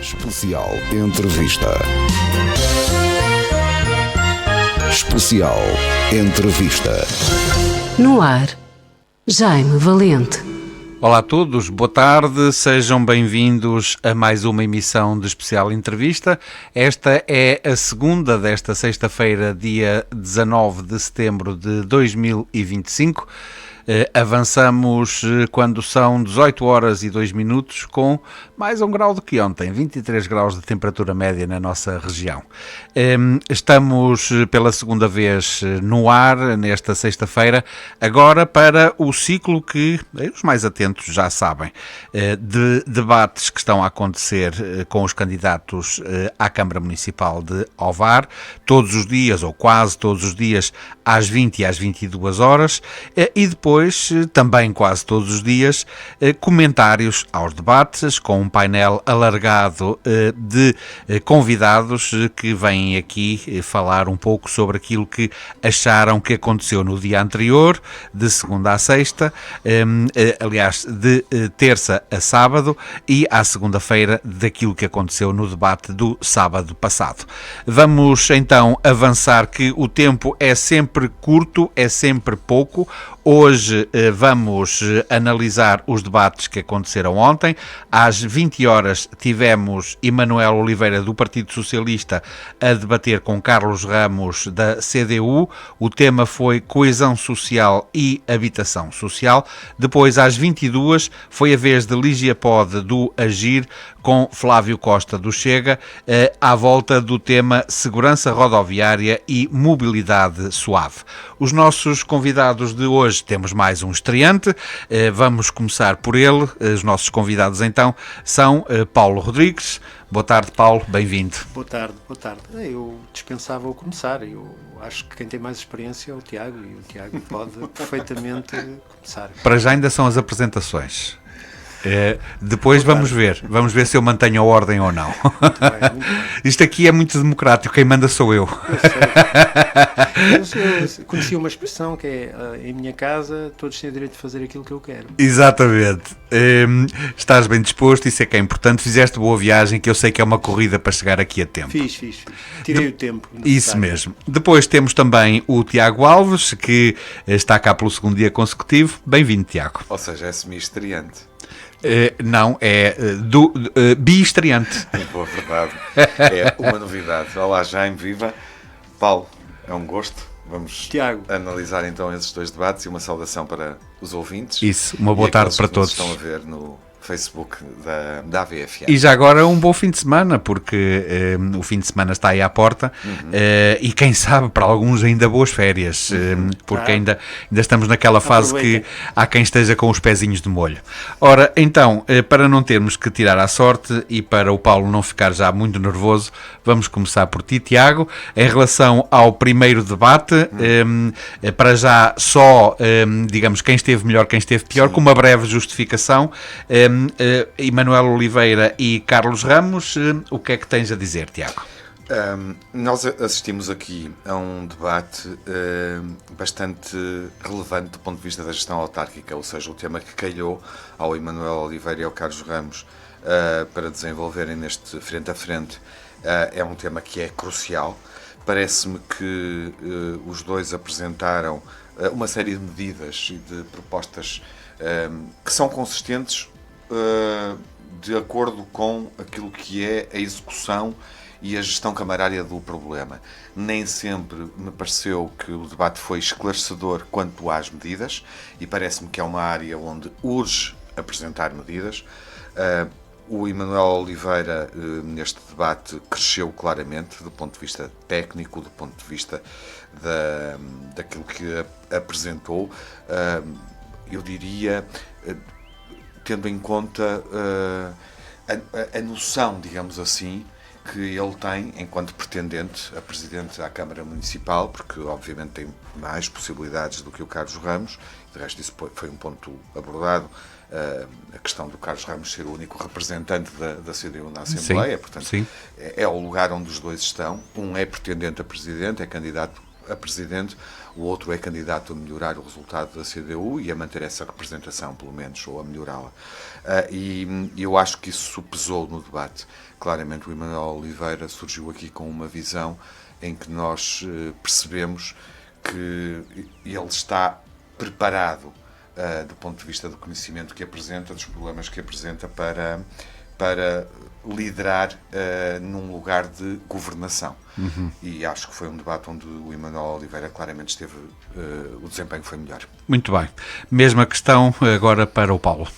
Especial Entrevista. Especial Entrevista. No ar, Jaime Valente. Olá a todos, boa tarde, sejam bem-vindos a mais uma emissão de Especial Entrevista. Esta é a segunda desta sexta-feira, dia 19 de setembro de 2025. Avançamos quando são 18 horas e 2 minutos com mais um grau do que ontem, 23 graus de temperatura média na nossa região. Estamos pela segunda vez no ar nesta sexta-feira, agora para o ciclo que os mais atentos já sabem, de debates que estão a acontecer com os candidatos à Câmara Municipal de Ovar, todos os dias ou quase todos os dias às 20 e às 22 horas, e depois também quase todos os dias, comentários aos debates com um painel alargado de convidados que vêm aqui falar um pouco sobre aquilo que acharam que aconteceu no dia anterior, de segunda a sexta, aliás, de terça a sábado e à segunda-feira daquilo que aconteceu no debate do sábado passado. Vamos então avançar, que o tempo é sempre curto, é sempre pouco. Hoje vamos analisar os debates que aconteceram ontem. Às 20 horas tivemos Emanuel Oliveira, do Partido Socialista, a debater com Carlos Ramos, da CDU. O tema foi coesão social e habitação social. Depois, às 22, foi a vez de Lígia Pode, do Agir, com Flávio Costa, do Chega, à volta do tema segurança rodoviária e mobilidade suave. Os nossos convidados de hoje, temos mais um estreante, vamos começar por ele. Os nossos convidados então são Paulo Rodrigues. Boa tarde, Paulo, bem-vindo. Boa tarde. Eu dispensava o começar. Eu acho que quem tem mais experiência é o Tiago, e o Tiago pode perfeitamente começar. Para já ainda são as apresentações. Depois vamos ver se eu mantenho a ordem ou não. Muito bem. Isto aqui é muito democrático, quem manda sou eu. Eu conheci uma expressão que é: em minha casa todos têm o direito de fazer aquilo que eu quero. Exatamente. Estás bem disposto, isso é que é importante. Fizeste boa viagem, que eu sei que é uma corrida para chegar aqui a tempo. Fiz. Tirei o tempo necessário. Isso mesmo. Depois temos também o Tiago Alves, que está cá pelo segundo dia consecutivo. Bem-vindo, Tiago. Ou seja, é semi-estreante. Não, é bi-estreante. Boa verdade. É uma novidade. Olá, Jaime, viva. Paulo, é um gosto. Vamos Tiago. Analisar então esses dois debates e uma saudação para os ouvintes. Isso, uma boa tarde para todos. Estão a ver no Facebook da AVFM. E já agora um bom fim de semana, porque o fim de semana está aí à porta, e quem sabe para alguns ainda boas férias, porque ainda estamos naquela fase que há quem esteja com os pezinhos de molho. Ora, então, para não termos que tirar à sorte e para o Paulo não ficar já muito nervoso, vamos começar por ti, Tiago. Em relação ao primeiro debate, para já só, digamos, quem esteve melhor, quem esteve pior, com uma breve justificação. Emanuel Oliveira e Carlos Ramos, o que é que tens a dizer, Tiago? Nós assistimos aqui a um debate bastante relevante do ponto de vista da gestão autárquica, ou seja, o tema que calhou ao Emanuel Oliveira e ao Carlos Ramos para desenvolverem neste frente a frente é um tema que é crucial. Parece-me que os dois apresentaram uma série de medidas e de propostas que são consistentes de acordo com aquilo que é a execução e a gestão camarária do problema. Nem sempre me pareceu que o debate foi esclarecedor quanto às medidas, e parece-me que é uma área onde urge apresentar medidas. O Emanuel Oliveira, neste debate, cresceu claramente do ponto de vista técnico, do ponto de vista daquilo que apresentou. Eu diria, tendo em conta a noção, digamos assim, que ele tem enquanto pretendente a presidente da Câmara Municipal, porque obviamente tem mais possibilidades do que o Carlos Ramos. De resto, isso foi um ponto abordado, a questão do Carlos Ramos ser o único representante da CDU na Assembleia. Sim, portanto, sim. É o lugar onde os dois estão. Um é pretendente a presidente, é candidato a presidente, o outro é candidato a melhorar o resultado da CDU e a manter essa representação, pelo menos, ou a melhorá-la. E eu acho que isso pesou no debate. Claramente o Emanuel Oliveira surgiu aqui com uma visão em que nós percebemos que ele está preparado, do ponto de vista do conhecimento que apresenta, dos problemas que apresenta, para liderar num lugar de governação. E acho que foi um debate onde o Emanuel Oliveira claramente esteve, o desempenho foi melhor. Muito bem. Mesma questão agora para o Paulo.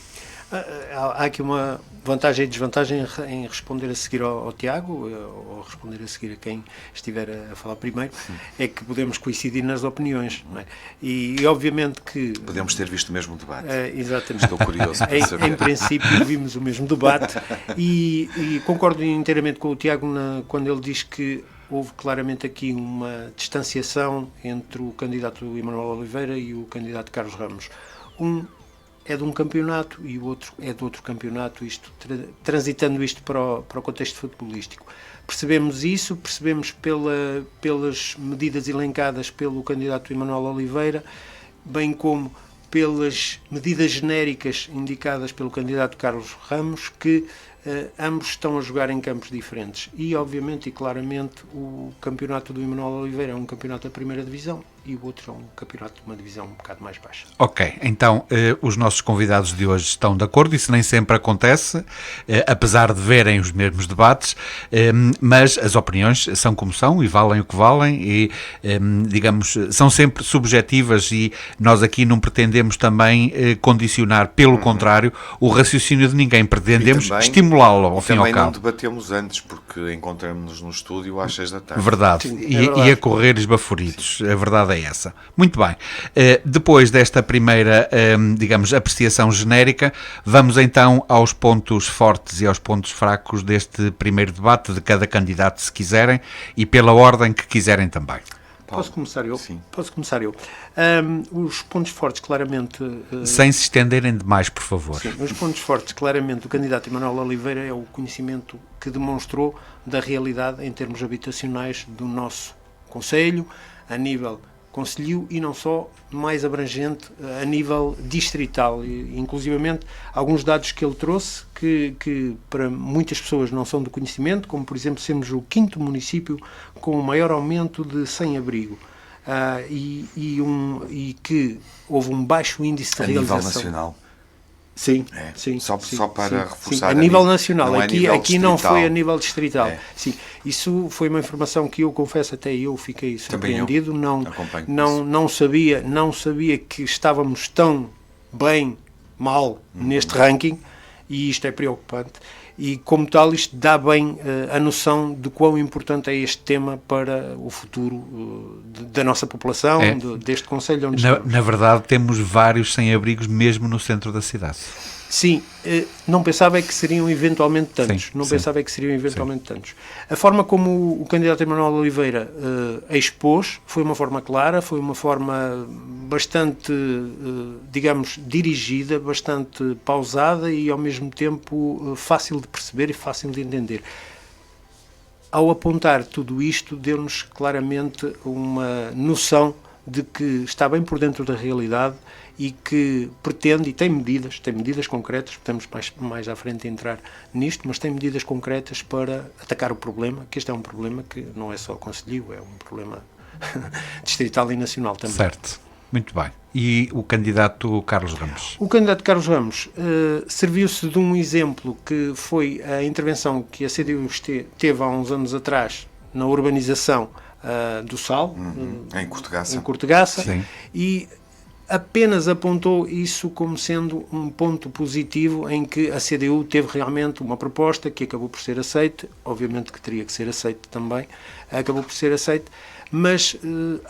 Há aqui uma vantagem e desvantagem em responder a seguir ao Tiago, ou responder a seguir a quem estiver a falar primeiro. É que podemos coincidir nas opiniões, não é? E obviamente que... Podemos ter visto o mesmo debate. Exatamente. Estou curioso para saber. Em princípio vimos o mesmo debate e concordo inteiramente com o Tiago quando ele diz que houve claramente aqui uma distanciação entre o candidato Emanuel Oliveira e o candidato Carlos Ramos. Um é de um campeonato e o outro é de outro campeonato, transitando isto para o contexto futebolístico. Percebemos isso, percebemos pelas medidas elencadas pelo candidato Emanuel Oliveira, bem como pelas medidas genéricas indicadas pelo candidato Carlos Ramos, que ambos estão a jogar em campos diferentes. E, obviamente e claramente, o campeonato do Emanuel Oliveira é um campeonato da primeira divisão e o outro é um campeonato de uma divisão um bocado mais baixa. Ok, então os nossos convidados de hoje estão de acordo, isso nem sempre acontece, apesar de verem os mesmos debates, mas as opiniões são como são e valem o que valem e, digamos, são sempre subjetivas e nós aqui não pretendemos também condicionar, pelo contrário, o raciocínio de ninguém, pretendemos estimulá-lo ao fim e ao cabo. Também não debatemos antes, porque encontramos-nos no estúdio às 6 da tarde. Verdade, Sim, e a correr esbaforidos, a verdade é essa. Muito bem, depois desta primeira, digamos, apreciação genérica, vamos então aos pontos fortes e aos pontos fracos deste primeiro debate de cada candidato, se quiserem, e pela ordem que quiserem também. Paulo, Posso começar eu? Sim. Posso começar eu. Os pontos fortes, claramente... Sem se estenderem demais, por favor. Sim, os pontos fortes, claramente, do candidato Emanuel Oliveira é o conhecimento que demonstrou da realidade em termos habitacionais do nosso concelho, a nível concelhio e não só, mais abrangente, a nível distrital. E, inclusivamente, alguns dados que ele trouxe que para muitas pessoas não são do conhecimento, como, por exemplo, sermos o 5º município com o maior aumento de sem-abrigo. E que houve um baixo índice de realização. A nível nacional. Sim, É. sim. Só para sim, reforçar. a nível nacional, não é aqui, nível aqui não distrital. foi a nível distrital. É. Sim, isso foi uma informação que eu confesso até eu fiquei surpreendido. Não sabia que estávamos tão bem, mal neste ranking, e isto é preocupante. E como tal isto dá bem a noção de quão importante é este tema para o futuro da nossa população, deste concelho onde estamos. Na verdade temos vários sem-abrigos mesmo no centro da cidade. Sim, não pensava é que seriam eventualmente tantos. Tantos. A forma como o candidato Emanuel Oliveira expôs foi uma forma clara, foi uma forma bastante, digamos, dirigida, bastante pausada e ao mesmo tempo fácil de perceber e fácil de entender. Ao apontar tudo isto, deu-nos claramente uma noção de que está bem por dentro da realidade e que pretende, e tem medidas concretas, podemos mais à frente entrar nisto, mas tem medidas concretas para atacar o problema, que este é um problema que não é só concelhio, é um problema distrital e nacional também. Certo, muito bem. E o candidato Carlos Ramos? O candidato Carlos Ramos serviu-se de um exemplo que foi a intervenção que a CDU teve há uns anos atrás na urbanização do Sal, em Cortegaça, Sim. E apenas apontou isso como sendo um ponto positivo em que a CDU teve realmente uma proposta que acabou por ser aceite, obviamente que teria que ser aceite também, acabou por ser aceite, mas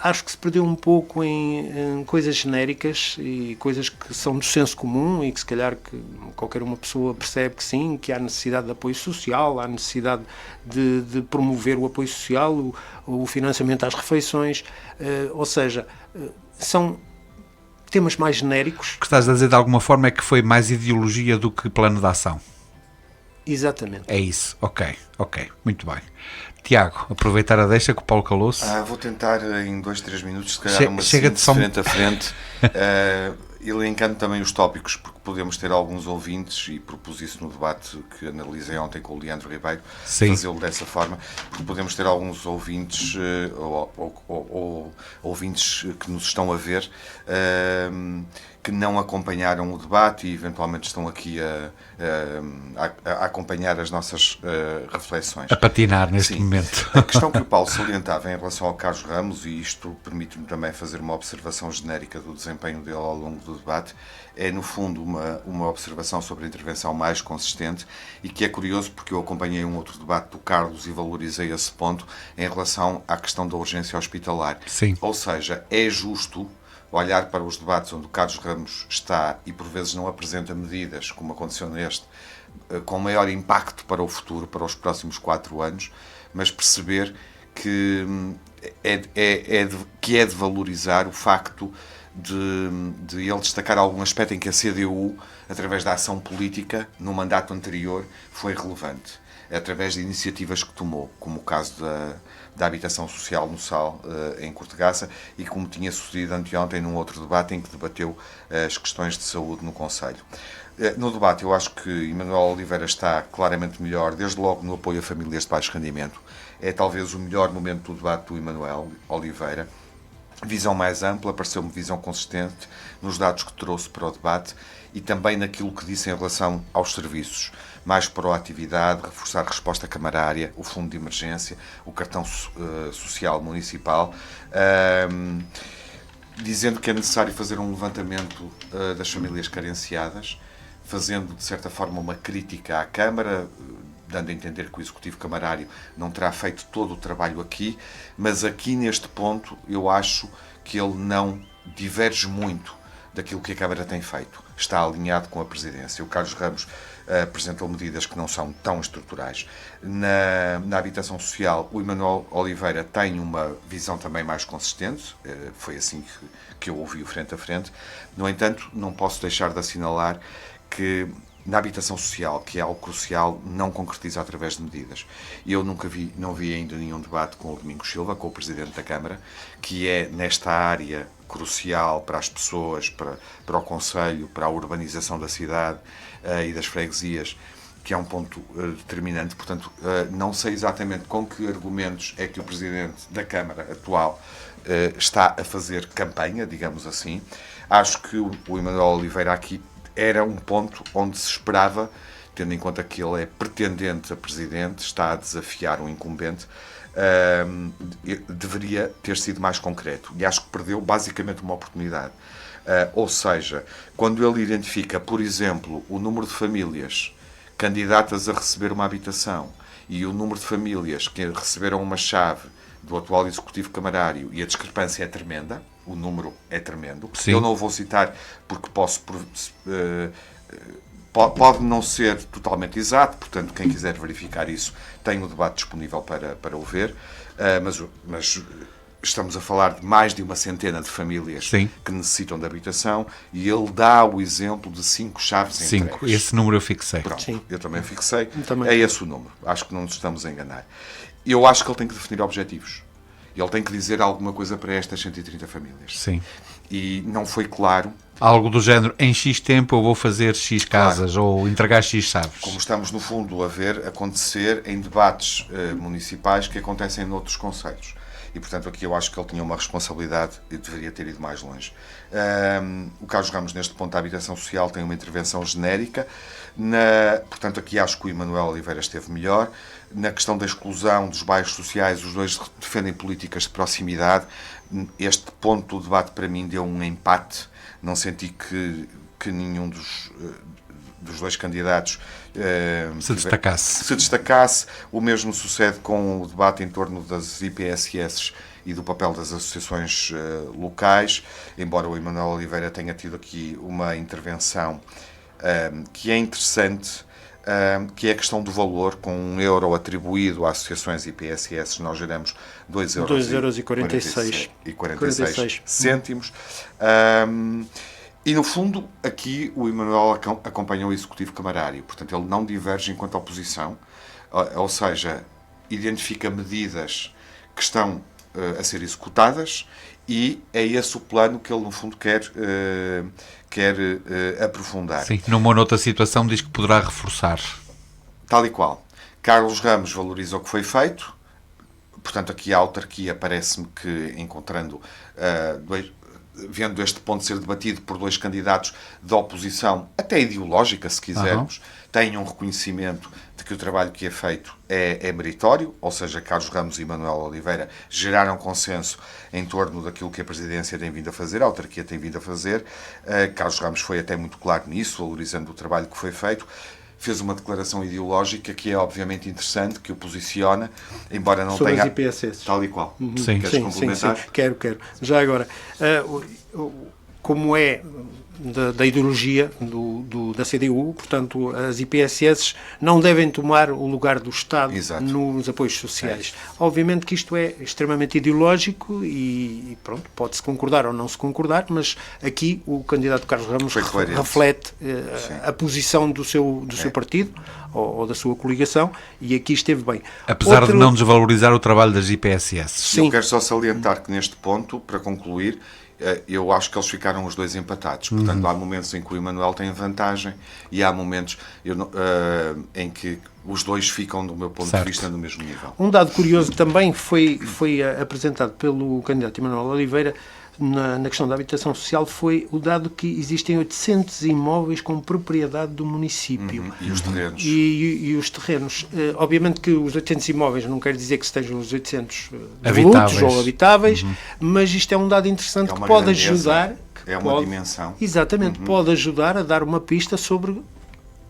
acho que se perdeu um pouco em coisas genéricas e coisas que são do senso comum e que se calhar que qualquer uma pessoa percebe que sim, que há necessidade de apoio social, há necessidade de promover o apoio social, o financiamento às refeições, ou seja, são temas mais genéricos. O que estás a dizer de alguma forma é que foi mais ideologia do que plano de ação? Exatamente. É isso, ok, muito bem. Tiago, aproveitar a deixa que o Paulo calou-se. Vou tentar em 2, 3 minutos, se calhar Chega de frente a frente, elencando também os tópicos, porque podemos ter alguns ouvintes, e propus isso no debate que analisei ontem com o Leandro Ribeiro, fazê-lo dessa forma, porque podemos ter alguns ouvintes ou ouvintes que nos estão a ver, que não acompanharam o debate e eventualmente estão aqui a acompanhar as nossas reflexões. A patinar neste momento. A questão que o Paulo salientava em relação ao Carlos Ramos, e isto permite-me também fazer uma observação genérica do desempenho dele ao longo do debate, é no fundo uma observação sobre a intervenção mais consistente, e que é curioso porque eu acompanhei um outro debate do Carlos e valorizei esse ponto em relação à questão da urgência hospitalar. Sim. Ou seja, é justo olhar para os debates onde o Carlos Ramos está e por vezes não apresenta medidas, como aconteceu neste, com maior impacto para o futuro, para os próximos 4 anos, mas perceber que é de valorizar o facto de ele destacar algum aspecto em que a CDU, através da ação política, no mandato anterior, foi relevante, através de iniciativas que tomou, como o caso da habitação social no Sal, em Cortegaça, e como tinha sucedido anteontem num outro debate em que debateu as questões de saúde no Conselho. No debate, eu acho que Emanuel Oliveira está claramente melhor, desde logo no apoio a famílias de baixo rendimento. É talvez o melhor momento do debate do Emanuel Oliveira. Visão mais ampla, pareceu-me visão consistente nos dados que trouxe para o debate e também naquilo que disse em relação aos serviços. Mais proatividade, reforçar a resposta camarária, o fundo de emergência, o cartão social municipal, dizendo que é necessário fazer um levantamento das famílias carenciadas, fazendo de certa forma uma crítica à Câmara, dando a entender que o Executivo Camarário não terá feito todo o trabalho aqui, mas aqui neste ponto eu acho que ele não diverge muito daquilo que a Câmara tem feito. Está alinhado com a Presidência. O Carlos Ramos apresentou medidas que não são tão estruturais. Na habitação social, o Emanuel Oliveira tem uma visão também mais consistente, foi assim que eu ouvi o frente a frente. No entanto, não posso deixar de assinalar que na habitação social, que é algo crucial, não concretiza através de medidas. Eu não vi ainda nenhum debate com o Domingos Silva, com o Presidente da Câmara, que é nesta área crucial para as pessoas, para o Conselho, para a urbanização da cidade e das freguesias, que é um ponto determinante. Portanto, não sei exatamente com que argumentos é que o Presidente da Câmara atual está a fazer campanha, digamos assim. Acho que o Emanuel Oliveira aqui era um ponto onde se esperava, tendo em conta que ele é pretendente a presidente, está a desafiar um incumbente, deveria ter sido mais concreto. E acho que perdeu basicamente uma oportunidade. Ou seja, quando ele identifica, por exemplo, o número de famílias candidatas a receber uma habitação e o número de famílias que receberam uma chave do atual Executivo Camarário, e a discrepância é tremenda, o número é tremendo. Sim. Eu não o vou citar porque pode não ser totalmente exato, portanto, quem quiser verificar isso tem o debate disponível para o ver, mas estamos a falar de mais de uma centena de famílias Sim. que necessitam de habitação, e ele dá o exemplo de 5 chaves entregues. 5, esse número eu fixei. Pronto, Sim. eu também fixei. Também. É esse o número. Acho que não nos estamos a enganar. Eu acho que ele tem que definir objetivos. Ele tem que dizer alguma coisa para estas 130 famílias. Sim. E não foi claro. Algo do género, em X tempo eu vou fazer X casas, ou entregar X chaves. Como estamos, no fundo, a ver acontecer em debates municipais que acontecem noutros concelhos. E, portanto, aqui eu acho que ele tinha uma responsabilidade e deveria ter ido mais longe. O Carlos Ramos, neste ponto da habitação social, tem uma intervenção genérica. Portanto, aqui acho que o Emanuel Oliveira esteve melhor. Na questão da exclusão dos bairros sociais, os dois defendem políticas de proximidade. Este ponto do debate, para mim, deu um empate. Não senti que nenhum dos dois candidatos se destacasse. O mesmo sucede com o debate em torno das IPSS e do papel das associações locais, embora o Emanuel Oliveira tenha tido aqui uma intervenção que é interessante, que é a questão do valor. Com €1 atribuído a associações IPSS, nós geramos €2,46. E, no fundo, aqui o Emanuel acompanha o Executivo Camarário. Portanto, ele não diverge enquanto oposição, ou seja, identifica medidas que estão a ser executadas e é esse o plano que ele, no fundo, quer aprofundar. Sim, numa outra situação diz que poderá reforçar. Tal e qual. Carlos Ramos valoriza o que foi feito. Portanto, aqui a autarquia parece-me que, vendo este ponto ser debatido por dois candidatos da oposição, até ideológica, se quisermos, têm um reconhecimento de que o trabalho que é feito é meritório, ou seja, Carlos Ramos e Manuel Oliveira geraram consenso em torno daquilo que a presidência tem vindo a fazer, a autarquia tem vindo a fazer. Carlos Ramos foi até muito claro nisso, valorizando o trabalho que foi feito. Fez uma declaração ideológica que é obviamente interessante, que o posiciona, embora não sobre tenha... as IPSS. Tal e qual. Sim. Queres Sim, complementar? quero. Já agora, como é da ideologia da CDU, portanto, as IPSS não devem tomar o lugar do Estado Exato. nos apoios sociais. Obviamente que isto é extremamente ideológico e pronto, pode-se concordar ou não se concordar, mas aqui o candidato Carlos Ramos reflete a posição do seu partido ou da sua coligação e aqui esteve bem. Apesar de não desvalorizar o trabalho das IPSS. Sim. Eu quero só salientar que neste ponto, para concluir, eu acho que eles ficaram os dois empatados. Portanto, há momentos em que o Emanuel tem vantagem e há momentos em que os dois ficam, do meu ponto de vista, no mesmo nível. Um dado curioso também foi apresentado pelo candidato Emanuel Oliveira na questão da habitação social, foi o dado que existem 800 imóveis com propriedade do município. E os terrenos. E os terrenos. Obviamente que os 800 imóveis não quer dizer que estejam os 800 habitáveis. devolutos ou habitáveis, mas isto é um dado interessante que pode ajudar... uma dimensão. Exatamente, pode ajudar a dar uma pista sobre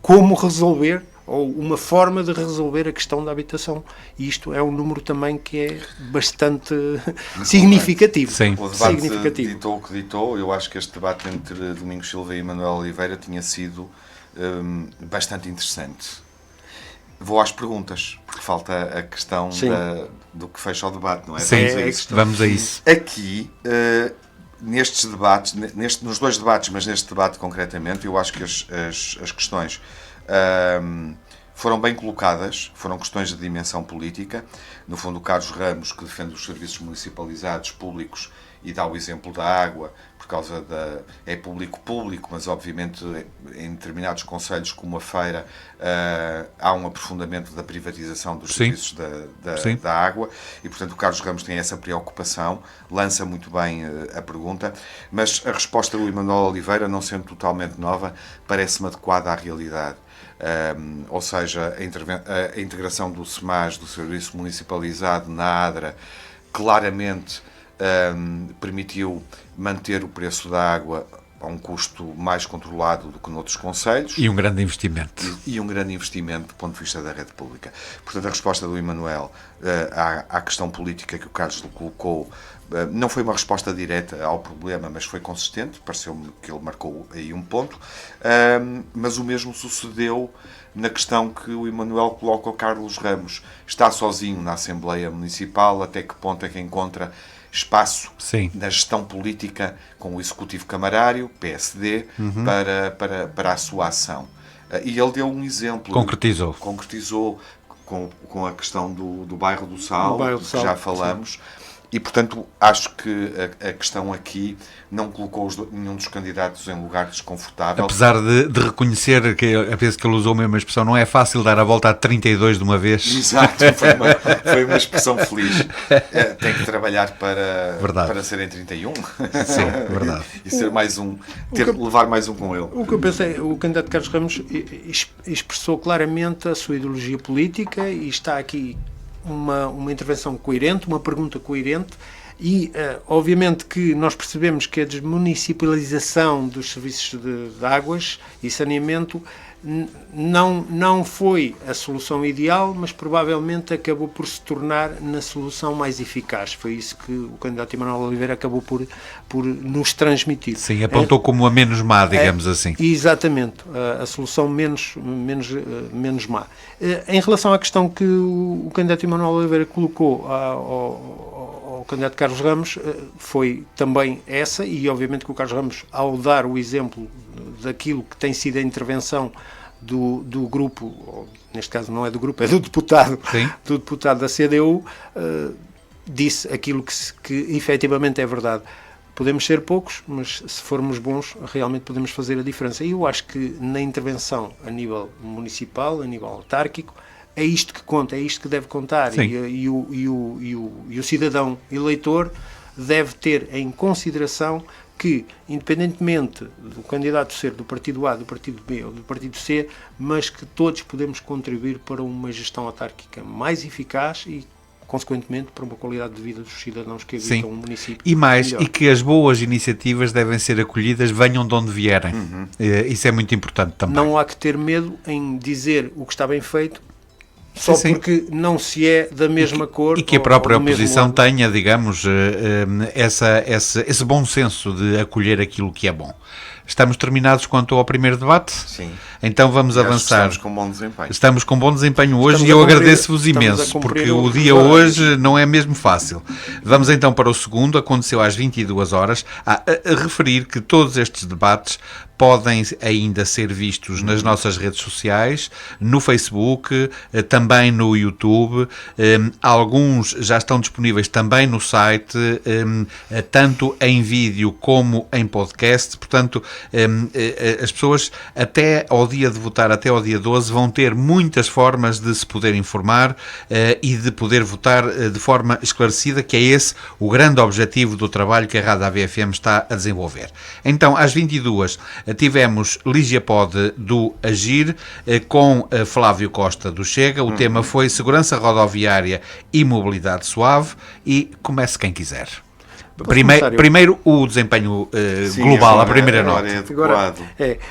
como resolver ou uma forma de resolver a questão da habitação. E isto é um número também que é bastante significativo. Sim. O debate ditou o que ditou. Eu acho que este debate entre Domingos Silva e Emanuel Oliveira tinha sido bastante interessante. Vou às perguntas, porque falta a questão do que fecha o debate, não é? Sim, vamos a isso. Aqui, nestes debates, nos dois debates, mas neste debate concretamente, eu acho que as questões foram bem colocadas, foram questões de dimensão política. No fundo, o Carlos Ramos, que defende os serviços municipalizados públicos e dá o exemplo da água, por causa é público, mas obviamente em determinados concelhos como a Feira há um aprofundamento da privatização dos serviços da água e, portanto, o Carlos Ramos tem essa preocupação, lança muito bem a pergunta, mas a resposta do Emanuel Oliveira, não sendo totalmente nova, parece-me adequada à realidade. Ou seja, a integração do SEMAS, do Serviço Municipalizado, na ADRA, claramente permitiu manter o preço da água a um custo mais controlado do que noutros concelhos. E um grande investimento. E um grande investimento do ponto de vista da rede pública. Portanto, a resposta do Emanuel à questão política que o Carlos colocou não foi uma resposta direta ao problema, mas foi consistente. Pareceu-me que ele marcou aí um ponto. Mas o mesmo sucedeu na questão que o Emanuel coloca ao Carlos Ramos. Está sozinho na Assembleia Municipal, até que ponto é que encontra espaço na gestão política com o Executivo Camarário, PSD, para a sua ação. E ele deu um exemplo. Concretizou com a questão do bairro do Sal, que já falamos. Sim. E, portanto, acho que a questão aqui não colocou nenhum dos candidatos em lugar desconfortável. Apesar de reconhecer que, a vez que ele usou a mesma expressão, não é fácil dar a volta a 32 de uma vez. Exato, foi uma expressão feliz. Tem que trabalhar para ser em 31. Sim, verdade. E ser mais um, levar mais um com ele. O que eu pensei, o candidato Carlos Ramos expressou claramente a sua ideologia política e está aqui uma intervenção coerente, uma pergunta coerente e, obviamente, que nós percebemos que a desmunicipalização dos serviços de águas e saneamento não foi a solução ideal, mas provavelmente acabou por se tornar na solução mais eficaz. Foi isso que o candidato Emanuel Oliveira acabou por nos transmitir. Sim, apontou como a menos má, digamos assim. Exatamente, a solução menos má. Em relação à questão que o candidato Emanuel Oliveira colocou ao candidato Carlos Ramos foi também essa, e obviamente que o Carlos Ramos, ao dar o exemplo daquilo que tem sido a intervenção do grupo, ou, neste caso não é do grupo, é do deputado, da CDU, disse aquilo que efetivamente é verdade. Podemos ser poucos, mas se formos bons, realmente podemos fazer a diferença. E eu acho que na intervenção a nível municipal, a nível autárquico, é isto que conta, é isto que deve contar. E o cidadão eleitor deve ter em consideração que, independentemente do candidato ser do partido A, do partido B ou do partido C, mas que todos podemos contribuir para uma gestão autárquica mais eficaz e, consequentemente, para uma qualidade de vida dos cidadãos que habitam um município. E mais, melhor. E que as boas iniciativas devem ser acolhidas, venham de onde vierem. Isso é muito importante também. Não há que ter medo em dizer o que está bem feito, só porque não se é da mesma cor. E que a própria oposição tenha, digamos, esse bom senso de acolher aquilo que é bom. Estamos terminados quanto ao primeiro debate? Sim. Então vamos avançar. Estamos com bom desempenho. Estamos com bom desempenho hoje e eu agradeço-vos imenso, porque o dia hoje não é mesmo fácil. Vamos então para o segundo, aconteceu às 22 horas. A referir que todos estes debates podem ainda ser vistos nas nossas redes sociais, no Facebook, também no YouTube. Alguns já estão disponíveis também no site, tanto em vídeo como em podcast. Portanto, as pessoas até ao dia de votar, até ao dia 12, vão ter muitas formas de se poder informar e de poder votar de forma esclarecida, que é esse o grande objetivo do trabalho que a Rádio AVFM está a desenvolver. Então, às 22, tivemos Lígia Pode do Agir com Flávio Costa do Chega. O tema foi Segurança Rodoviária e Mobilidade Suave, e comece quem quiser. Primeiro o desempenho global, a primeira nota. Agora,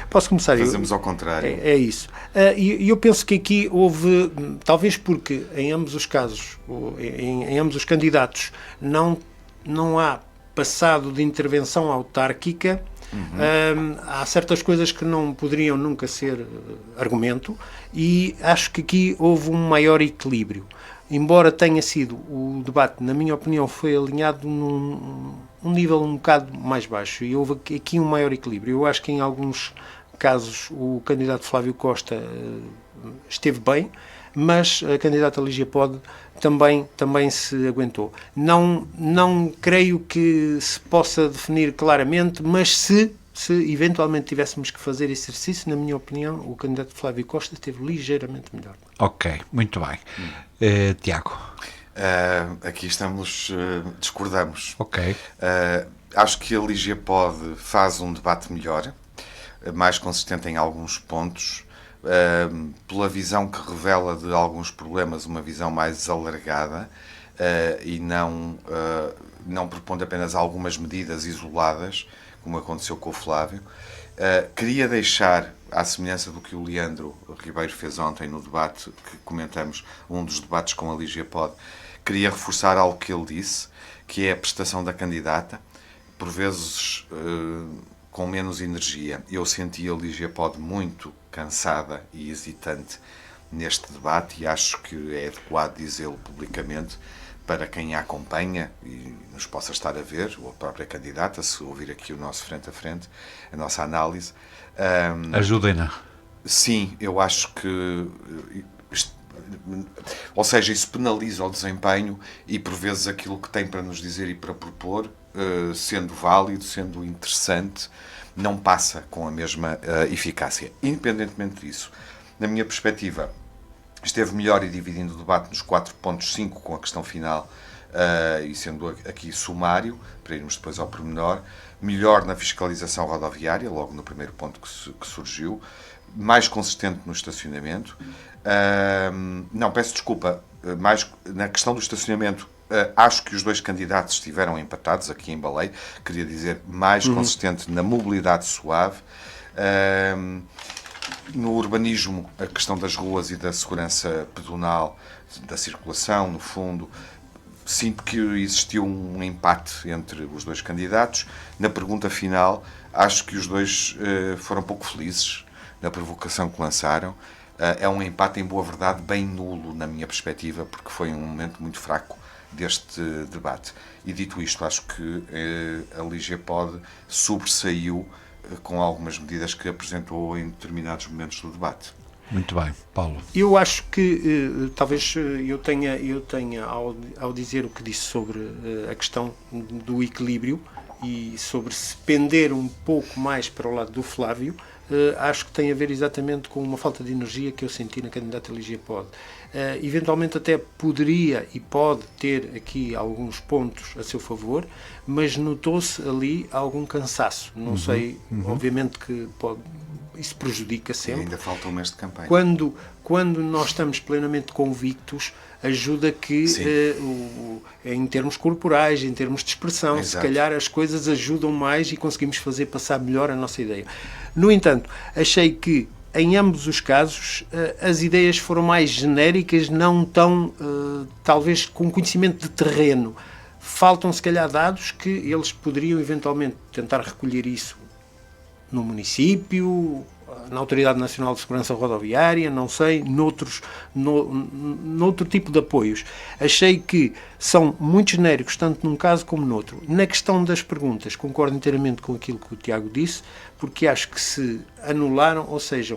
posso começar? Fazemos ao contrário. É isso. E eu penso que aqui houve, talvez porque em ambos os casos, em ambos os candidatos, não há passado de intervenção autárquica. Há certas coisas que não poderiam nunca ser argumento, e acho que aqui houve um maior equilíbrio. Embora tenha sido, o debate, na minha opinião, foi alinhado num nível um bocado mais baixo, e houve aqui um maior equilíbrio. Eu acho que em alguns casos o candidato Flávio Costa esteve bem, mas a candidata Lígia Pode também se aguentou. Não creio que se possa definir claramente, mas se eventualmente tivéssemos que fazer esse exercício, na minha opinião, o candidato Flávio Costa esteve ligeiramente melhor. Ok, muito bem. Tiago? Aqui discordamos. Ok. Acho que a Lígia Pode faz um debate melhor, mais consistente em alguns pontos, pela visão que revela de alguns problemas, uma visão mais alargada, e não propondo apenas algumas medidas isoladas, como aconteceu com o Flávio. Queria deixar, à semelhança do que o Leandro Ribeiro fez ontem no debate que comentamos, um dos debates com a Lígia Pode, queria reforçar algo que ele disse, que é a prestação da candidata, por vezes com menos energia. Eu senti a Lígia Pode muito cansada e hesitante neste debate, e acho que é adequado dizê-lo publicamente para quem a acompanha e nos possa estar a ver, ou a própria candidata, se ouvir aqui o nosso frente a frente, a nossa análise. Ajudem-na. Sim, eu acho que... Ou seja, isso penaliza o desempenho e, por vezes, aquilo que tem para nos dizer e para propor, sendo válido, sendo interessante, não passa com a mesma eficácia. Independentemente disso, na minha perspectiva, esteve melhor e dividindo o debate nos 4.5 com a questão final, e sendo aqui sumário, para irmos depois ao pormenor, melhor na fiscalização rodoviária, logo no primeiro ponto que surgiu, mais consistente no estacionamento. Não, peço desculpa, mais na questão do estacionamento, acho que os dois candidatos estiveram empatados, aqui em Balei, queria dizer, mais consistente na mobilidade suave. No urbanismo, a questão das ruas e da segurança pedonal, da circulação, no fundo, sinto que existiu um empate entre os dois candidatos. Na pergunta final, acho que os dois foram pouco felizes na provocação que lançaram. É um empate, em boa verdade, bem nulo na minha perspectiva, porque foi um momento muito fraco deste debate. E dito isto, acho que a LIGEPOD sobressaiu com algumas medidas que apresentou em determinados momentos do debate. Muito bem, Paulo. Eu acho que talvez eu tenha ao dizer o que disse sobre a questão do equilíbrio e sobre se pender um pouco mais para o lado do Flávio, acho que tem a ver exatamente com uma falta de energia que eu senti na candidata LIGEPOD. Eventualmente até poderia e pode ter aqui alguns pontos a seu favor, mas notou-se ali algum cansaço. Não sei, obviamente que isso prejudica sempre. E ainda falta um mês de campanha. Quando nós estamos plenamente convictos, ajuda que, em termos corporais, em termos de expressão, Exato. se calhar as coisas ajudam mais e conseguimos fazer passar melhor a nossa ideia. No entanto, achei que em ambos os casos as ideias foram mais genéricas, não tão, talvez, com conhecimento de terreno. Faltam, se calhar, dados que eles poderiam eventualmente tentar recolher isso no município, na Autoridade Nacional de Segurança Rodoviária, não sei, noutro tipo de apoios. Achei que são muito genéricos, tanto num caso como noutro. Na questão das perguntas, concordo inteiramente com aquilo que o Tiago disse, porque acho que se anularam, ou seja,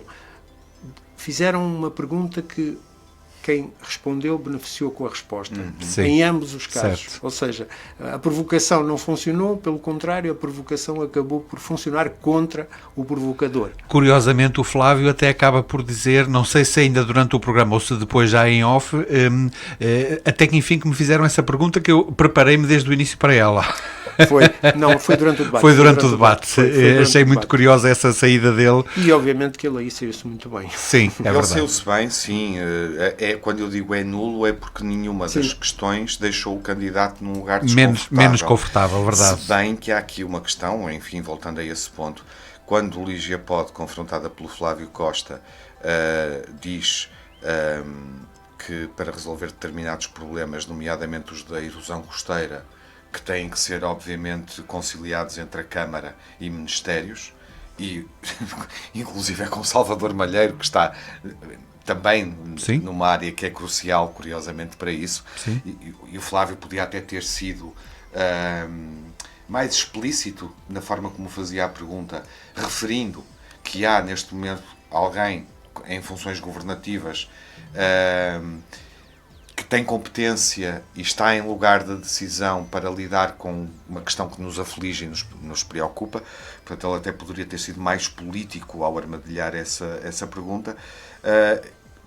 fizeram uma pergunta que quem respondeu beneficiou com a resposta, em ambos os casos. Certo. Ou seja, a provocação não funcionou, pelo contrário, a provocação acabou por funcionar contra o provocador. Curiosamente, o Flávio até acaba por dizer, não sei se ainda durante o programa ou se depois já em off, até que enfim que me fizeram essa pergunta que eu preparei-me desde o início para ela. Foi durante o debate. Foi durante o debate. Achei muito debate. curiosa essa saída dele. E obviamente que ele aí saiu-se muito bem. Sim, é Ele verdade. saiu-se bem, sim. Quando eu digo é nulo, é porque nenhuma das questões deixou o candidato num lugar desconfortável. Menos confortável, verdade. Se bem que há aqui uma questão, enfim, voltando a esse ponto, quando o LIGEPOD, confrontada pelo Flávio Costa, diz que para resolver determinados problemas, nomeadamente os da erosão costeira, que têm que ser, obviamente, conciliados entre a Câmara e Ministérios, e inclusive é com Salvador Malheiro, que está também numa área que é crucial, curiosamente, para isso, e o Flávio podia até ter sido mais explícito na forma como fazia a pergunta, referindo que há neste momento alguém em funções governativas que tem competência e está em lugar de decisão para lidar com uma questão que nos aflige e nos preocupa. Portanto, ele até poderia ter sido mais político ao armadilhar essa pergunta,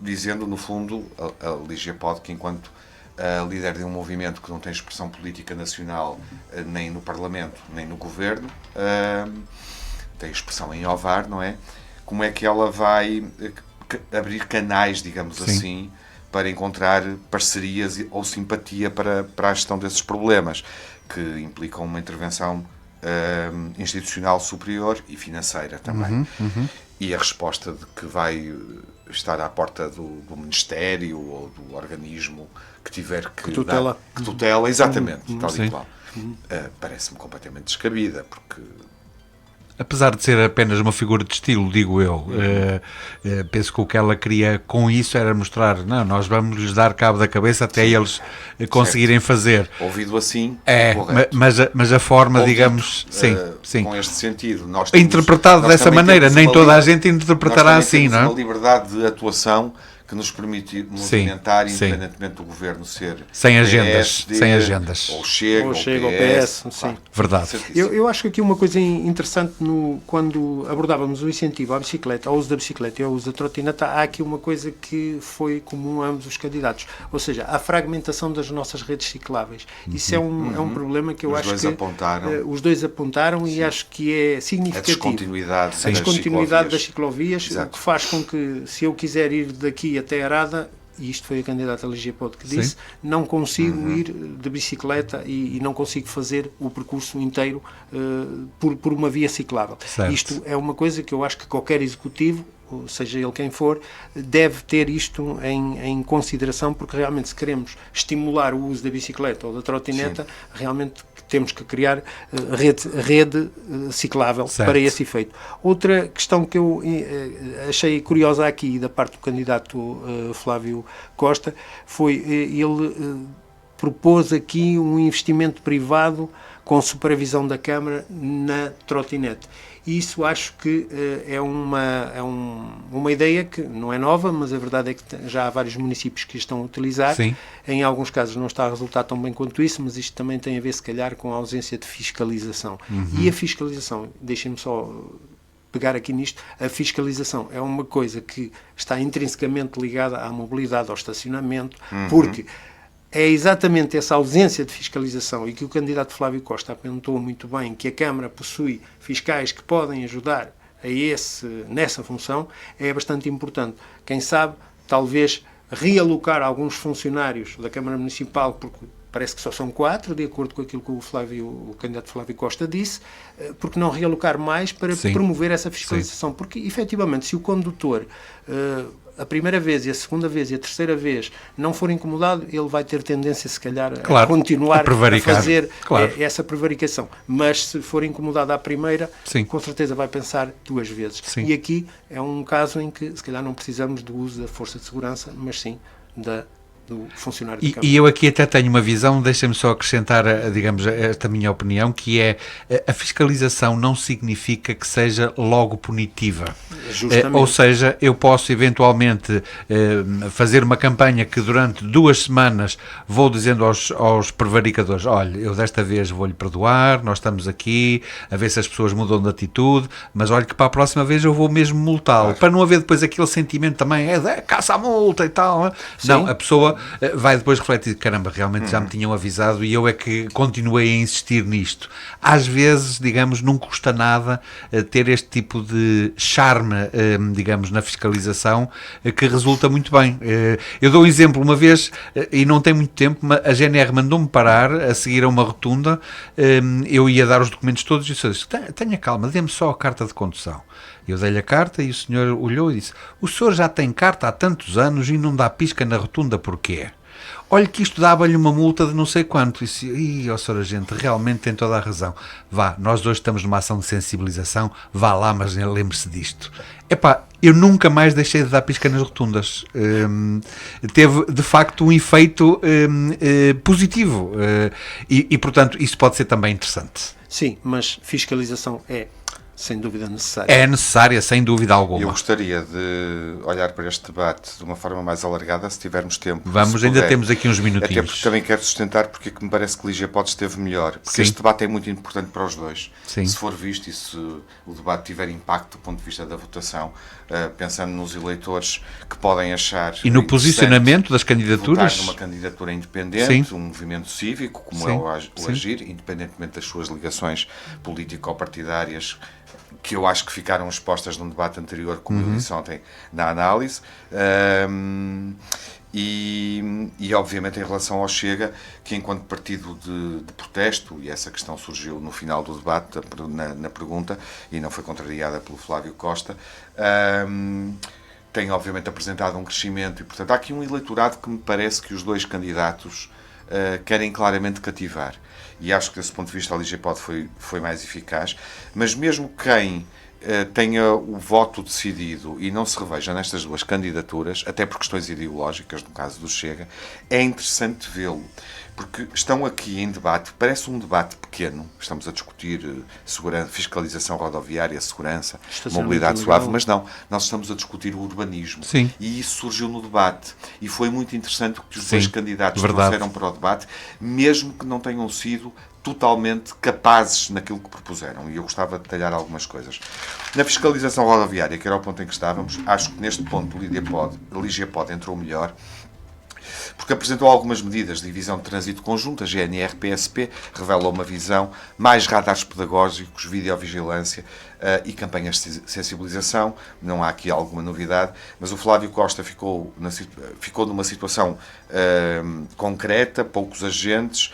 dizendo, no fundo, a LIGEPOD que enquanto líder de um movimento que não tem expressão política nacional nem no Parlamento, nem no Governo, tem expressão em Ovar, não é? Como é que ela vai abrir canais, digamos assim, para encontrar parcerias ou simpatia para a gestão desses problemas, que implicam uma intervenção institucional superior e financeira também. E a resposta de que vai estar à porta do Ministério ou do organismo que tiver que tutela. Que tutela, exatamente, tal e qual. Parece-me completamente descabida, porque... Apesar de ser apenas uma figura de estilo, digo eu, penso que o que ela queria com isso era mostrar, não, nós vamos lhes dar cabo da cabeça até eles conseguirem fazer. Ouvido assim, correto. Mas a forma, Ouvido, digamos, sim. Com este sentido. Interpretado dessa maneira, nem toda a gente interpretará assim, não é? Uma liberdade de atuação que nos permite movimentar, independentemente do governo ser sem agendas, PSD, sem agendas. Ou Chega, ou PS, claro. Verdade. Eu acho que aqui uma coisa interessante quando abordávamos o incentivo à bicicleta, ao uso da bicicleta e ao uso da trotineta, há aqui uma coisa que foi comum a ambos os candidatos, ou seja, a fragmentação das nossas redes cicláveis. Isso é um problema que eu acho que os dois apontaram e acho que é significativo. A descontinuidade das ciclovias, o que faz com que, se eu quiser ir daqui até Arada, e isto foi a candidata LIGEPOD que disse, não consigo ir de bicicleta e não consigo fazer o percurso inteiro por uma via ciclável. Certo. Isto é uma coisa que eu acho que qualquer executivo, seja ele quem for, deve ter isto em consideração, porque realmente se queremos estimular o uso da bicicleta ou da trotineta, realmente temos que criar rede ciclável para esse efeito. Outra questão que eu achei curiosa aqui da parte do candidato Flávio Costa foi ele propôs aqui um investimento privado com supervisão da Câmara na trotinete. E isso acho que é uma ideia que não é nova, mas a verdade é que já há vários municípios que estão a utilizar. Sim. Em alguns casos não está a resultar tão bem quanto isso, mas isto também tem a ver, se calhar, com a ausência de fiscalização. E a fiscalização, deixem-me só pegar aqui nisto, a fiscalização é uma coisa que está intrinsecamente ligada à mobilidade, ao estacionamento, porque é exatamente essa ausência de fiscalização e que o candidato Flávio Costa apontou muito bem, que a Câmara possui fiscais que podem ajudar nessa função, é bastante importante. Quem sabe, talvez, realocar alguns funcionários da Câmara Municipal, porque parece que só são 4, de acordo com aquilo que o candidato Flávio Costa disse, porque não realocar mais para promover essa fiscalização? Sim. Porque, efetivamente, se o condutor, a primeira vez e a segunda vez e a terceira vez não for incomodado, ele vai ter tendência, se calhar, a continuar a fazer essa prevaricação. Mas se for incomodado à primeira, com certeza vai pensar 2 vezes. Sim. E aqui é um caso em que, se calhar, não precisamos do uso da força de segurança, mas sim do funcionário de Câmara. E eu aqui até tenho uma visão, deixem-me só acrescentar, digamos, esta minha opinião, que é a fiscalização não significa que seja logo punitiva. Ou seja, eu posso eventualmente fazer uma campanha que durante 2 semanas vou dizendo aos prevaricadores, olha, eu desta vez vou-lhe perdoar, nós estamos aqui a ver se as pessoas mudam de atitude, mas olha que para a próxima vez eu vou mesmo multá-lo, para não haver depois aquele sentimento também, caça à multa e tal. Não, a pessoa vai depois refletir, caramba, realmente já me tinham avisado e eu é que continuei a insistir nisto. Às vezes, digamos, não custa nada ter este tipo de charme, digamos, na fiscalização, que resulta muito bem. Eu dou um exemplo, uma vez, e não tem muito tempo, a GNR mandou-me parar a seguir a uma rotunda, eu ia dar os documentos todos e disse, tenha calma, dê-me só a carta de condução. Eu dei-lhe a carta e o senhor olhou e disse, o senhor já tem carta há tantos anos e não dá pisca na rotunda porquê? Olha que isto dava-lhe uma multa de não sei quanto. E disse, senhor agente, realmente tem toda a razão. Vá, nós hoje estamos numa ação de sensibilização, vá lá, mas lembre-se disto. Eu nunca mais deixei de dar pisca nas rotundas. Teve, de facto, um efeito positivo. E, portanto, isso pode ser também interessante. Sim, mas fiscalização é sem dúvida necessária. É necessária, sem dúvida alguma. Eu gostaria de olhar para este debate de uma forma mais alargada, se tivermos tempo. Vamos, ainda temos aqui uns minutinhos. Até porque também quero sustentar porque é que me parece que Lígia Pode esteve melhor. Porque este debate é muito importante para os dois. Sim. Se for visto e se o debate tiver impacto do ponto de vista da votação, pensando nos eleitores que podem achar... E no posicionamento das candidaturas? Votar numa candidatura independente, um movimento cívico, como é o Agir, independentemente das suas ligações político-partidárias, que eu acho que ficaram expostas num debate anterior, como eu disse ontem, na análise. E obviamente em relação ao Chega, que enquanto partido de protesto, e essa questão surgiu no final do debate, na pergunta, e não foi contrariada pelo Flávio Costa, tem obviamente apresentado um crescimento, e portanto há aqui um eleitorado que me parece que os dois candidatos querem claramente cativar. E acho que desse ponto de vista a Lígia Pode foi mais eficaz, mas mesmo quem tenha o voto decidido e não se reveja nestas 2 candidaturas, até por questões ideológicas, no caso do Chega, é interessante vê-lo, porque estão aqui em debate, parece um debate pequeno, estamos a discutir segurança, fiscalização rodoviária, segurança, mobilidade suave, mas não, nós estamos a discutir o urbanismo. Sim. E isso surgiu no debate, e foi muito interessante o que os 2 candidatos trouxeram para o debate, mesmo que não tenham sido totalmente capazes naquilo que propuseram, e eu gostava de detalhar algumas coisas. Na fiscalização rodoviária, que era o ponto em que estávamos, acho que neste ponto a Lígia Pode entrou melhor, porque apresentou algumas medidas de divisão de trânsito conjunta, GNR-PSP, revelou uma visão, mais radares pedagógicos, videovigilância e campanhas de sensibilização. Não há aqui alguma novidade, mas o Flávio Costa ficou numa situação concreta, poucos agentes,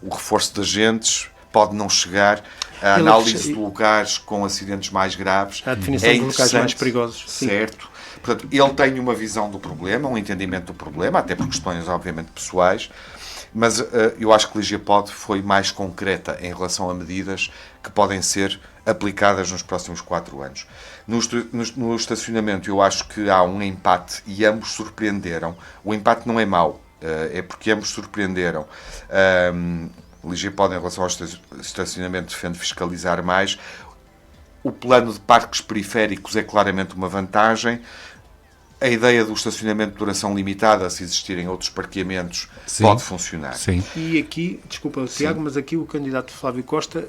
o reforço de agentes pode não chegar, a análise de lugares com acidentes mais graves, a definição de locais mais perigosos. Certo. Portanto, ele tem uma visão do problema, um entendimento do problema, até por questões, obviamente, pessoais, mas eu acho que Lígia Pode foi mais concreta em relação a medidas que podem ser aplicadas nos próximos 4 anos. No estacionamento, eu acho que há um empate e ambos surpreenderam. O empate não é mau, É porque ambos surpreenderam. O LIGEPOD, em relação ao estacionamento, defende fiscalizar mais. O plano de parques periféricos é claramente uma vantagem. A ideia do estacionamento de duração limitada, se existirem outros parqueamentos, Sim. pode funcionar. Sim. E aqui, desculpa, Tiago, mas aqui o candidato Flávio Costa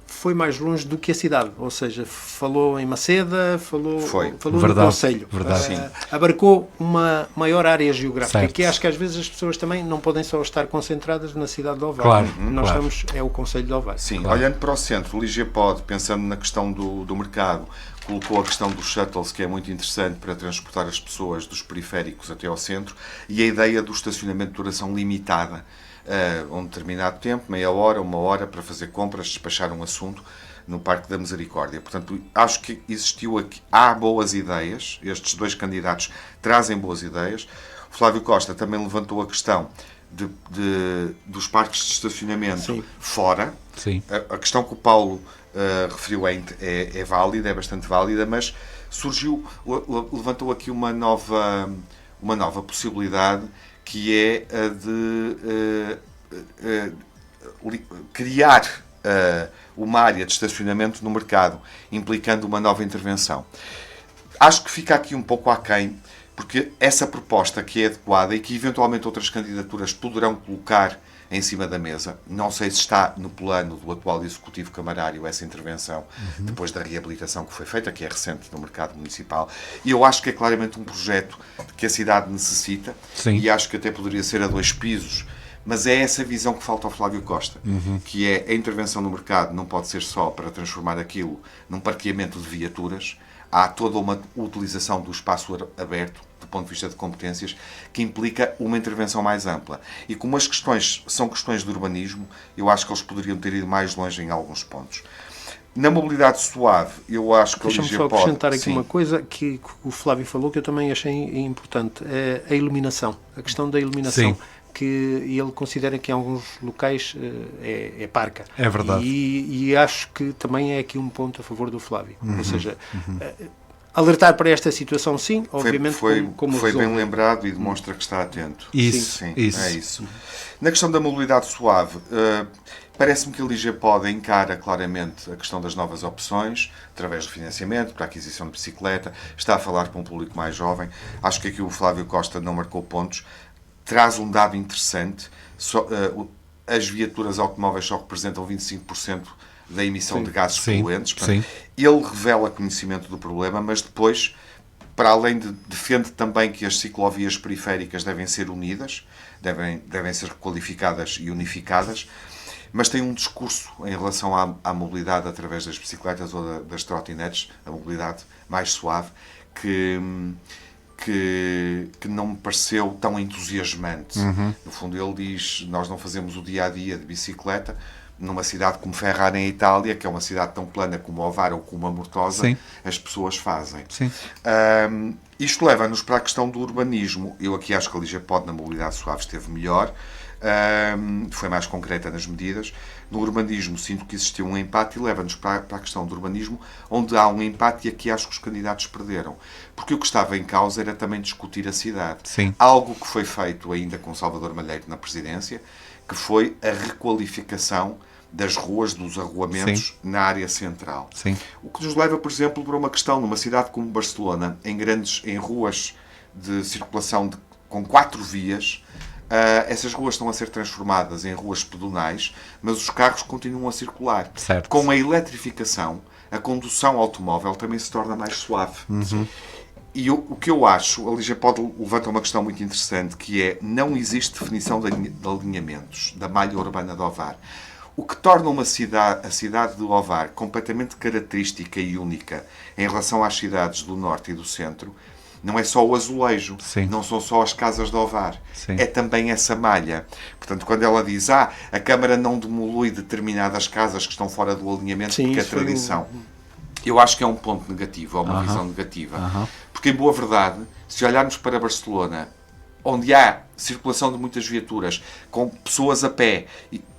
foi mais longe do que a cidade, ou seja, falou em Maceda, falou no Verdade, Concelho, verdade. Sim. abarcou uma maior área geográfica, Certo. que acho que às vezes as pessoas também não podem só estar concentradas na cidade de Ovar. Claro, Nós claro. estamos, é o Concelho de Ovar. Sim, Claro. olhando para o centro, o LIGEPOD, pensando na questão do mercado, colocou a questão dos shuttles, que é muito interessante para transportar as pessoas dos periféricos até ao centro, e a ideia do estacionamento de duração limitada, a um determinado tempo, meia hora, uma hora, para fazer compras, despachar um assunto no Parque da Misericórdia. Portanto, acho que existiu aqui, há boas ideias, estes dois candidatos trazem boas ideias. O Flávio Costa também levantou a questão dos parques de estacionamento Sim. fora. Sim. A questão que o Paulo referiu é válida, é bastante válida, mas levantou aqui uma nova possibilidade, que é a de criar uma área de estacionamento no mercado, implicando uma nova intervenção. Acho que fica aqui um pouco aquém, porque essa proposta que é adequada e que eventualmente outras candidaturas poderão colocar em cima da mesa, não sei se está no plano do atual Executivo Camarário essa intervenção, depois da reabilitação que foi feita, que é recente no mercado municipal, e eu acho que é claramente um projeto que a cidade necessita. Sim. E acho que até poderia ser a 2 pisos, mas é essa visão que falta ao Flávio Costa, que é a intervenção no mercado não pode ser só para transformar aquilo num parqueamento de viaturas. Há toda uma utilização do espaço aberto, do ponto de vista de competências, que implica uma intervenção mais ampla. E como as questões são questões de urbanismo, eu acho que eles poderiam ter ido mais longe em alguns pontos. Na mobilidade suave, eu acho que Deixa-me a só LIGEPOD... acrescentar aqui Sim. uma coisa que o Flávio falou, que eu também achei importante, é a iluminação, a questão da iluminação. Sim. Que ele considera que em alguns locais é parca. É verdade. E acho que também é aqui um ponto a favor do Flávio. Ou seja, alertar para esta situação, sim, obviamente, como foi bem resolve. lembrado e demonstra que está atento. Isso, Sim, isso. é isso. Na questão da mobilidade suave, parece-me que a LIGEPOD encara claramente a questão das novas opções, através de financiamento, para a aquisição de bicicleta, está a falar para um público mais jovem. Acho que aqui o Flávio Costa não marcou pontos. Traz um dado interessante, as viaturas automóveis só representam 25% da emissão de gases poluentes. Portanto, ele revela conhecimento do problema, mas depois, para além de defende também que as ciclovias periféricas devem ser unidas, devem ser requalificadas e unificadas, mas tem um discurso em relação à mobilidade através das bicicletas ou das trotinetes, a mobilidade mais suave, que não me pareceu tão entusiasmante. No fundo, ele diz: nós não fazemos o dia-a-dia de bicicleta numa cidade como Ferrara, em Itália, que é uma cidade tão plana como Ovar ou como a Mortosa. Sim. As pessoas fazem. Sim. Isto leva-nos para a questão do urbanismo. Eu aqui acho que a LIGEPOD na mobilidade suave esteve melhor, foi mais concreta nas medidas. No urbanismo sinto que existiu um empate, e leva-nos para a questão do urbanismo, onde há um empate, e aqui acho que os candidatos perderam. Porque o que estava em causa era também discutir a cidade. Sim. Algo que foi feito ainda com Salvador Malheiro na presidência, que foi a requalificação das ruas, dos arruamentos na área central. Sim. O que nos leva, por exemplo, para uma questão numa cidade como Barcelona, em ruas de circulação com 4 vias. Essas ruas estão a ser transformadas em ruas pedonais, mas os carros continuam a circular. Certo. Com a eletrificação, a condução automóvel também se torna mais suave. E o que eu acho, a LIGEPOD levanta uma questão muito interessante, que é: não existe definição de alinhamentos da malha urbana de Ovar. O que torna a cidade de Ovar completamente característica e única em relação às cidades do norte e do centro, não é só o azulejo, Sim. não são só as casas de Ovar, Sim. é também essa malha. Portanto, quando ela diz: a Câmara não demolui determinadas casas que estão fora do alinhamento, Sim, porque é isso foi tradição. Eu acho que é um ponto negativo, é uma visão negativa. Porque, em boa verdade, se olharmos para Barcelona onde há circulação de muitas viaturas, com pessoas a pé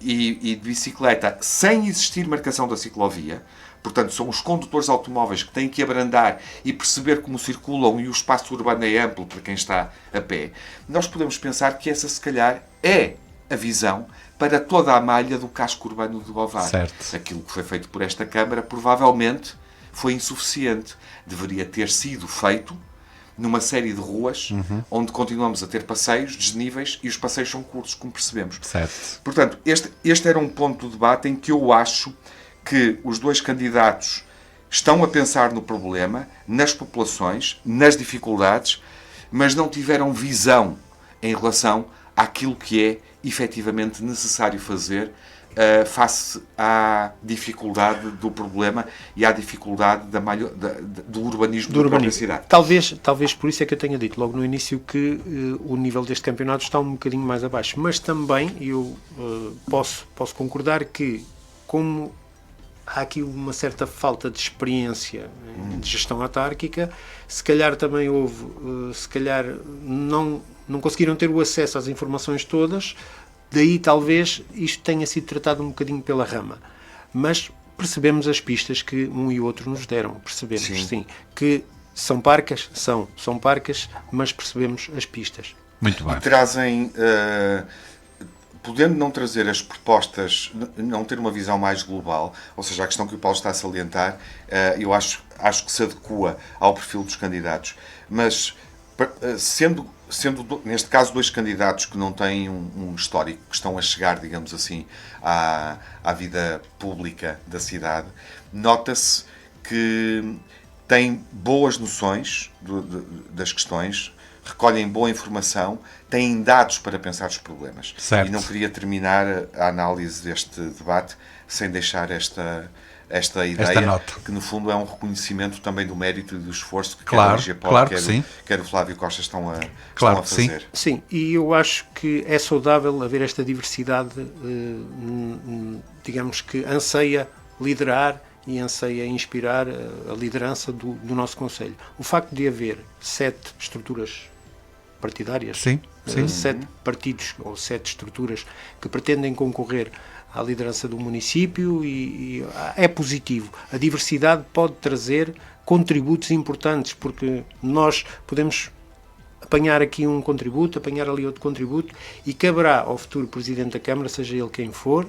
e de bicicleta, sem existir marcação da ciclovia, portanto, são os condutores de automóveis que têm que abrandar e perceber como circulam e o espaço urbano é amplo para quem está a pé, nós podemos pensar que essa, se calhar, é a visão para toda a malha do casco urbano de Ovar. Certo. Aquilo que foi feito por esta Câmara provavelmente foi insuficiente. Deveria ter sido feito numa série de ruas onde continuamos a ter passeios desníveis e os passeios são curtos, como percebemos. Certo. Portanto, este era um ponto de debate em que eu acho que os dois candidatos estão a pensar no problema, nas populações, nas dificuldades, mas não tiveram visão em relação àquilo que é efetivamente necessário fazer face à dificuldade do problema e à dificuldade do urbanismo da própria cidade. Talvez por isso é que eu tenha dito logo no início que o nível deste campeonato está um bocadinho mais abaixo. Mas também eu posso concordar que, como há aqui uma certa falta de experiência de gestão autárquica, se calhar também houve, se calhar não conseguiram ter o acesso às informações todas. Daí, talvez, isto tenha sido tratado um bocadinho pela rama. Mas percebemos as pistas que um e outro nos deram. Percebemos, sim. Que são parcas, são parcas, mas percebemos as pistas. Muito bem. E trazem, podendo não trazer as propostas, não ter uma visão mais global, ou seja, a questão que o Paulo está a salientar, eu acho que se adequa ao perfil dos candidatos. Mas, sendo neste caso dois candidatos que não têm um histórico, que estão a chegar, digamos assim, à vida pública da cidade, nota-se que têm boas noções das questões, recolhem boa informação, têm dados para pensar os problemas. Certo. E não queria terminar a análise deste debate sem deixar esta ideia, nota, que no fundo é um reconhecimento também do mérito e do esforço que claro, quer o IGPOD, claro que quer o Flávio Costa estão a Sim. fazer. Sim, e eu acho que é saudável haver esta diversidade, digamos que anseia liderar e anseia inspirar a liderança do nosso Conselho. O facto de haver 7 estruturas partidárias, sim. 7 partidos ou 7 estruturas que pretendem concorrer à liderança do município e é positivo. A diversidade pode trazer contributos importantes, porque nós podemos apanhar aqui um contributo, apanhar ali outro contributo, e caberá ao futuro Presidente da Câmara, seja ele quem for,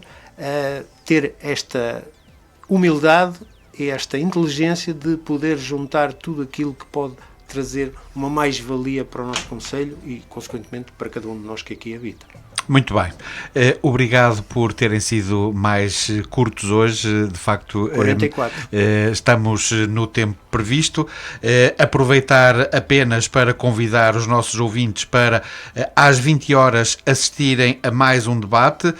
ter esta humildade e esta inteligência de poder juntar tudo aquilo que pode trazer uma mais-valia para o nosso Conselho e, consequentemente, para cada um de nós que aqui habita. Muito bem. Obrigado por terem sido mais curtos hoje. De facto, 44. Estamos no tempo previsto. Aproveitar apenas para convidar os nossos ouvintes para, às 20 horas, assistirem a mais um debate.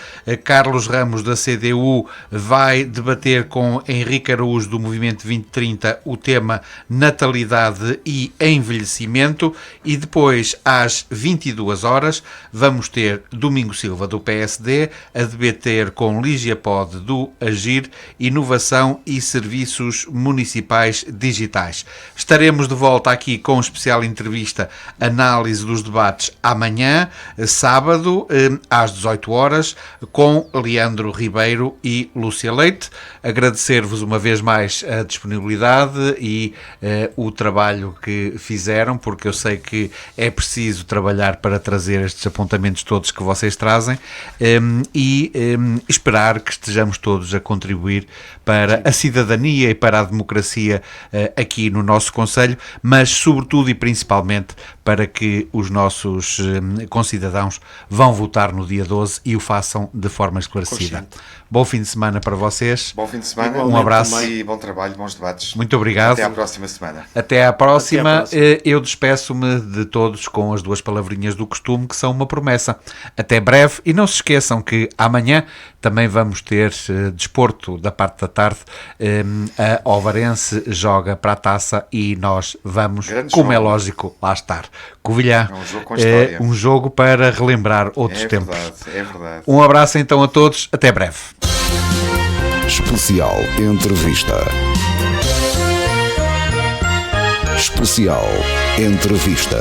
Carlos Ramos, da CDU, vai debater com Henrique Araújo, do Movimento 2030, o tema natalidade e envelhecimento. E depois, às 22 horas, vamos ter Domingos Silva, do PSD, a debater com Lígia Pode, do Agir, Inovação e Serviços Municipais Digitais. Estaremos de volta aqui com especial entrevista, análise dos debates amanhã, sábado, às 18 horas, com Leandro Ribeiro e Lúcia Leite. Agradecer-vos uma vez mais a disponibilidade e o trabalho que fizeram, porque eu sei que é preciso trabalhar para trazer estes apontamentos todos que vocês trazem, e esperar que estejamos todos a contribuir para a cidadania e para a democracia aqui no nosso Conselho, mas sobretudo e principalmente para que os nossos concidadãos vão votar no dia 12 e o façam de forma esclarecida. Consciente. Bom fim de semana para vocês. Bom fim de semana. Um abraço. E bom trabalho, bons debates. Muito obrigado. Até à próxima semana. Até à próxima. Até à próxima. Eu despeço-me de todos com as 2 palavrinhas do costume, que são uma promessa. Até breve, e não se esqueçam que amanhã também vamos ter desporto da parte da tarde. A Ovarense joga para a taça e nós vamos, como é lógico, lá estar. Covilhã, é um jogo com história. Um jogo para relembrar outros tempos. É verdade. Um abraço então a todos, até breve. Especial Entrevista. Especial Entrevista.